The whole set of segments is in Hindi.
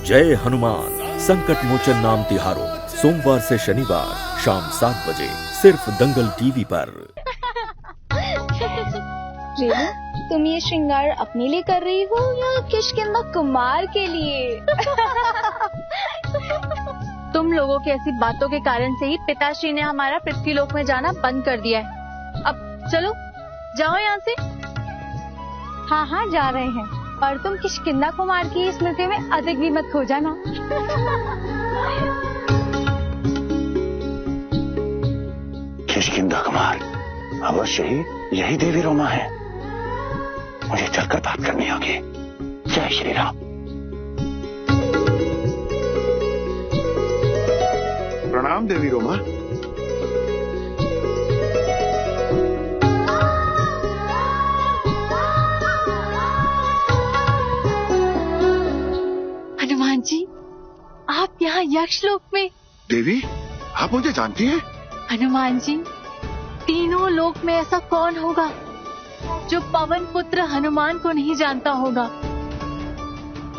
जय हनुमान संकट मोचन नाम तिहारों, सोमवार से शनिवार शाम 7 बजे सिर्फ दंगल टीवी पर। रेनू, तुम ये श्रृंगार अपने लिए कर रही हो या किष्किंधा कुमार के लिए? तुम लोगों की ऐसी बातों के कारण से ही पिताश्री ने हमारा पृथ्वीलोक में जाना बंद कर दिया है। अब चलो, जाओ यहाँ से। हाँ हाँ, जा रहे हैं, और तुम किष्किंधा कुमार की स्मृति में अधिक भी मत खो जाना। किष्किंधा कुमार अवश्य ही यही देवी रोमा है। मुझे चलकर बात करनी होगी। जय श्री राम। प्रणाम देवी रोमा। हनुमान जी, आप यहाँ यक्षलोक में? देवी, आप मुझे जानती हैं? हनुमान जी, तीनों लोक में ऐसा कौन होगा जो पवन पुत्र हनुमान को नहीं जानता होगा।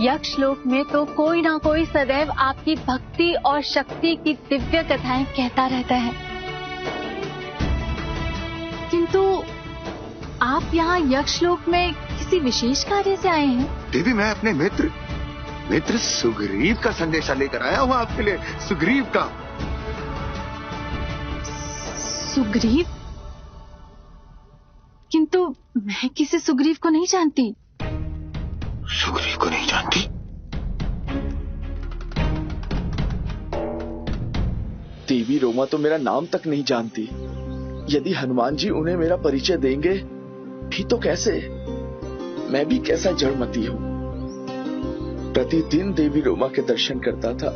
यक्षलोक में तो कोई ना कोई सदैव आपकी भक्ति और शक्ति की दिव्य कथाएं कहता रहता है, किंतु आप यहाँ यक्षलोक में किसी विशेष कार्य से आए हैं? देवी, मैं अपने मित्र सुग्रीव का संदेशा लेकर आया हूँ आपके लिए। सुग्रीव का। सुग्रीव? किंतु मैं किसी सुग्रीव को नहीं जानती। सुग्रीव को नहीं जानती? देवी रोमा तो मेरा नाम तक नहीं जानती। यदि हनुमान जी उन्हें मेरा परिचय देंगे भी तो कैसे? मैं भी कैसा जड़मती हूँ। प्रतिदिन देवी रोमा के दर्शन करता था,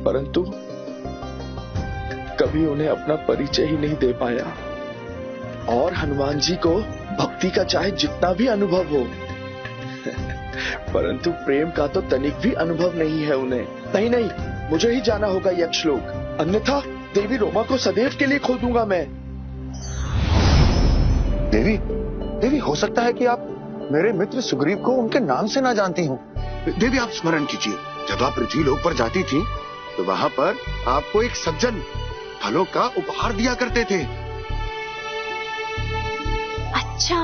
परंतु कभी उन्हें अपना परिचय ही नहीं दे पाया। और हनुमान जी को भक्ति का चाहे जितना भी अनुभव हो, परंतु प्रेम का तो तनिक भी अनुभव नहीं है उन्हें। नहीं, मुझे ही जाना होगा यक्षलोक, अन्यथा देवी रोमा को सदैव के लिए खो दूंगा मैं। देवी, हो सकता है कि आप मेरे मित्र सुग्रीव को उनके नाम से ना जानती हो। देवी, आप स्मरण कीजिए, जब आप पृथ्वीलोक पर जाती थी तो वहां पर आपको एक सज्जन फलों का उपहार दिया करते थे। अच्छा,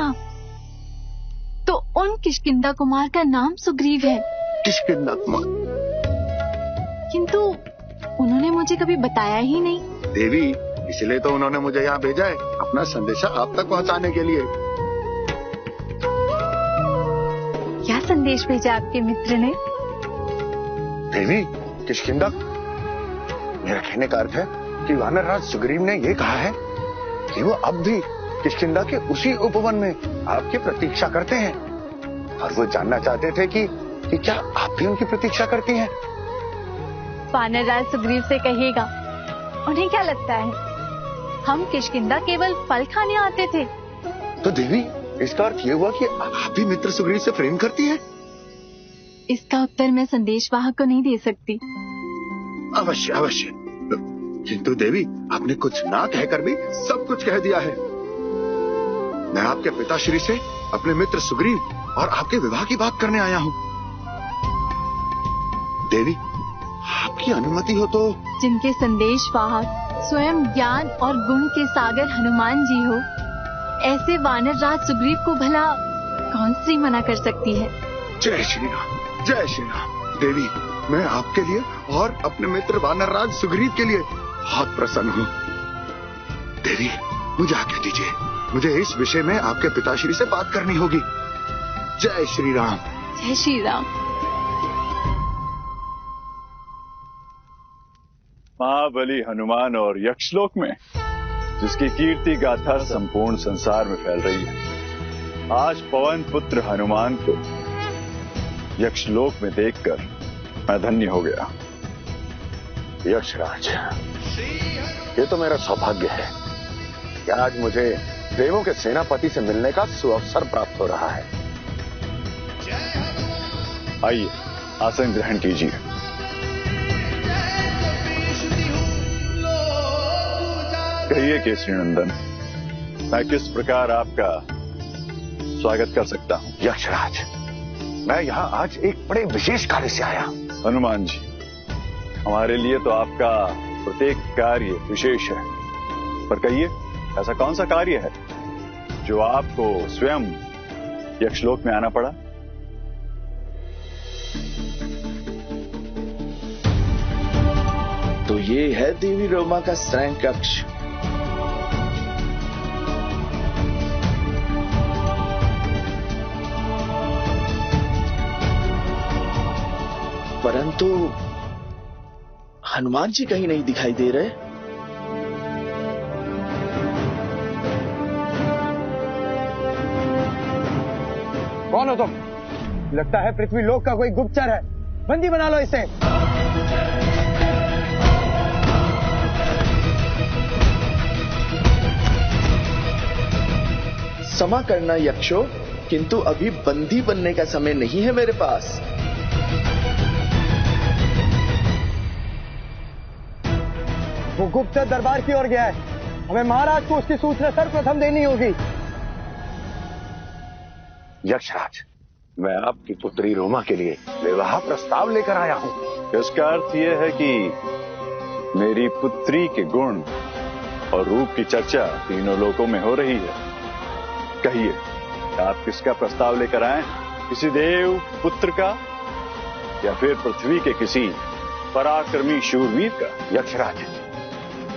तो उन किष्किंधा कुमार का नाम सुग्रीव है? किष्किंधा कुमार? किंतु उन्होंने मुझे कभी बताया ही नहीं। देवी, इसलिए तो उन्होंने मुझे यहाँ भेजा है, अपना संदेशा आप तक पहुँचाने के लिए। क्या संदेश भेजा आपके मित्र ने? देवी, किष्किंधा, मेरा कहने का अर्थ है कि वानरराज सुग्रीव ने ये कहा है कि वो अब भी किष्किंधा के उसी उपवन में आपकी प्रतीक्षा करते हैं, और वो जानना चाहते थे कि क्या आप भी उनकी प्रतीक्षा करती हैं? वानरराज सुग्रीव से कहिएगा, उन्हें क्या लगता है हम किष्किंधा केवल फल खाने आते थे? तो देवी, इसका अर्थ ये हुआ कि आप भी मित्र सुग्रीव से प्रेम करती हैं? इसका उत्तर मैं संदेशवाहक को नहीं दे सकती। अवश्य। किंतु देवी, आपने कुछ ना कहकर भी सब कुछ कह दिया है। मैं आपके पिताश्री से अपने मित्र सुग्रीव और आपके विवाह की बात करने आया हूँ। देवी, आपकी अनुमति हो तो। जिनके संदेशवाहक स्वयं ज्ञान और गुण के सागर हनुमान जी हो, ऐसे वानरराज सुग्रीव को भला कौन सी मना कर सकती है? जय श्री राम, जय श्री राम। देवी, मैं आपके लिए और अपने मित्र वानरराज सुग्रीव के लिए बहुत प्रसन्न हूँ। देवी, मुझे आज्ञा दीजिए, मुझे इस विषय में आपके पिताश्री से बात करनी होगी। जय श्री राम। जय श्री राम। महाबली हनुमान और यक्षलोक में, जिसकी कीर्ति गाथा संपूर्ण संसार में फैल रही है, आज पवन पुत्र हनुमान को यक्षलोक में देखकर मैं धन्य हो गया। यक्षराज, ये तो मेरा सौभाग्य है कि आज मुझे देवों के सेनापति से मिलने का सुअवसर प्राप्त हो रहा है। आइए, आसन ग्रहण कीजिए। कहिए केसरी नंदन, मैं किस प्रकार आपका स्वागत कर सकता हूँ? यक्षराज, मैं यहाँ आज एक बड़े विशेष कार्य से आया। हनुमान जी, हमारे लिए तो आपका प्रत्येक कार्य विशेष है, पर कहिए ऐसा कौन सा कार्य है जो आपको स्वयं यक्षलोक में आना पड़ा? तो ये है देवी रोमा का शयन कक्ष। परंतु हनुमान जी कहीं नहीं दिखाई दे रहे। कौन हो तुम? लगता है पृथ्वी लोक का कोई गुप्तचर है। बंदी बना लो इसे। क्षमा करना यक्षो, किंतु अभी बंदी बनने का समय नहीं है मेरे पास। वो गुप्तचर दरबार की ओर गया है। हमें महाराज को उसकी सूचना सर्वप्रथम देनी होगी। यक्षराज, मैं आपकी पुत्री रोमा के लिए विवाह प्रस्ताव लेकर आया हूं। इसका अर्थ यह है कि मेरी पुत्री के गुण और रूप की चर्चा तीनों लोकों में हो रही है। कहिए, आप किसका प्रस्ताव लेकर आए? किसी देव पुत्र का या फिर पृथ्वी के किसी पराक्रमी शूरवीर का? यक्षराज,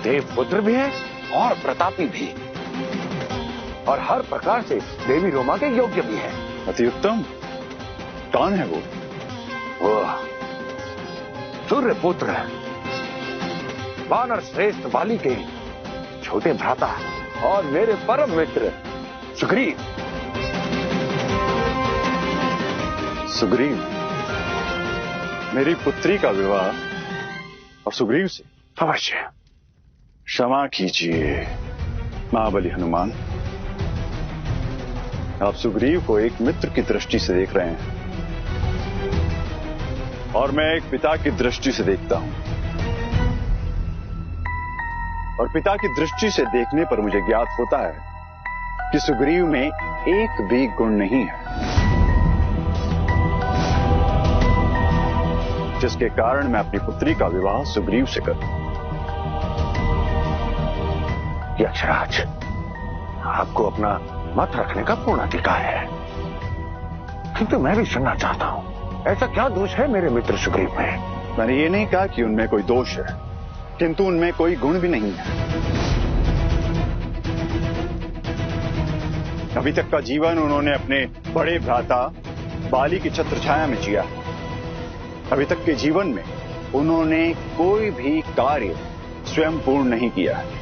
देव पुत्र भी है और प्रतापी भी, और हर प्रकार से देवी रोमा के योग्य भी है। अति उत्तम। कौन है वो? सूर्य पुत्र, वानर श्रेष्ठ बाली के छोटे भ्राता और मेरे परम मित्र सुग्रीव। सुग्रीव? मेरी पुत्री का विवाह और सुग्रीव से? अवश्य। क्षमा कीजिए महाबली हनुमान, आप सुग्रीव को एक मित्र की दृष्टि से देख रहे हैं और मैं एक पिता की दृष्टि से देखता हूं, और पिता की दृष्टि से देखने पर मुझे ज्ञात होता है कि सुग्रीव में एक भी गुण नहीं है जिसके कारण मैं अपनी पुत्री का विवाह सुग्रीव से करूं। यक्षराज, आपको अपना मत रखने का पूर्ण अधिकार है, किंतु मैं भी सुनना चाहता हूं, ऐसा क्या दोष है मेरे मित्र सुग्रीव में? मैंने ये नहीं कहा कि उनमें कोई दोष है, किंतु उनमें कोई गुण भी नहीं है। अभी तक का जीवन उन्होंने अपने बड़े भ्राता बाली की छत्रछाया में जिया। अभी तक के जीवन में उन्होंने कोई भी कार्य स्वयं पूर्ण नहीं किया है।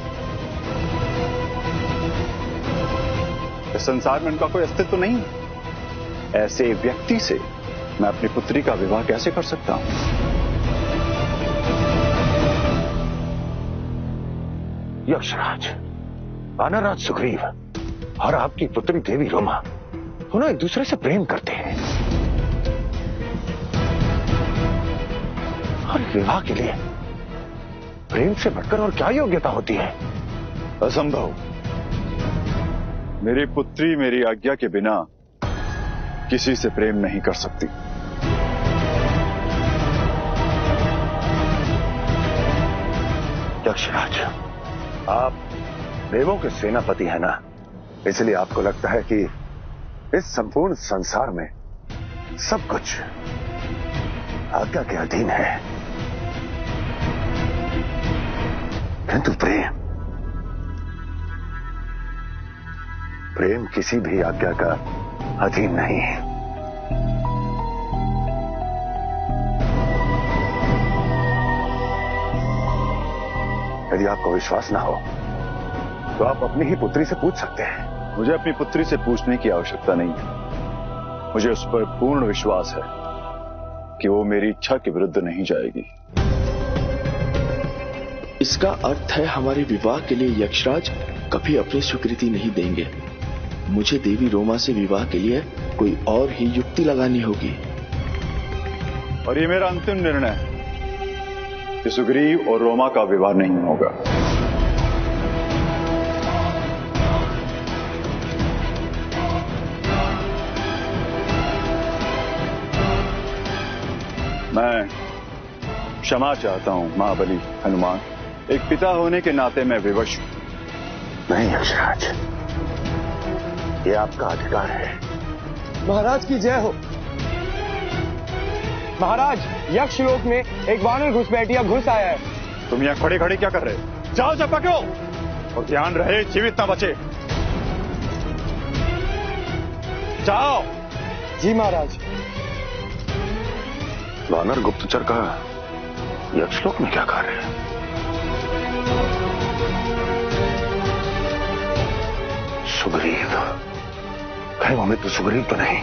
इस संसार में उनका कोई अस्तित्व नहीं है। ऐसे व्यक्ति से मैं अपनी पुत्री का विवाह कैसे कर सकता हूं? यक्षराज, वानरराज सुग्रीव और आपकी पुत्री देवी रोमा दोनों एक दूसरे से प्रेम करते हैं, और विवाह के लिए प्रेम से बढ़कर और क्या योग्यता होती है? असंभव। मेरी पुत्री मेरी आज्ञा के बिना किसी से प्रेम नहीं कर सकती। यक्षराज, आप देवों के सेनापति हैं ना, इसलिए आपको लगता है कि इस संपूर्ण संसार में सब कुछ आज्ञा के अधीन है, किंतु प्रेम किसी भी आज्ञा का अधीन नहीं है। यदि आपको विश्वास ना हो तो आप अपनी ही पुत्री से पूछ सकते हैं। मुझे अपनी पुत्री से पूछने की आवश्यकता नहीं है। मुझे उस पर पूर्ण विश्वास है कि वो मेरी इच्छा के विरुद्ध नहीं जाएगी। इसका अर्थ है हमारे विवाह के लिए यक्षराज कभी अपनी स्वीकृति नहीं देंगे। मुझे देवी रोमा से विवाह के लिए कोई और ही युक्ति लगानी होगी। और ये मेरा अंतिम निर्णय है कि सुग्रीव और रोमा का विवाह नहीं होगा। मैं क्षमा चाहता हूँ महाबली हनुमान। एक पिता होने के नाते मैं विवश हूँ। नहीं यक्षराज, ये आपका अधिकार है। महाराज की जय हो। महाराज, यक्ष लोक में एक वानर घुसपैठिया घुस आया है। तुम यहाँ खड़े खड़े क्या कर रहे हो? जाओ जब पकड़ो, और ध्यान रहे जीवित ना बचे। जाओ। जी महाराज। वानर गुप्तचर का यक्षलोक में क्या कार्य है? सुग्रीव, कहीं वो मित्र सुग्रीव तो नहीं?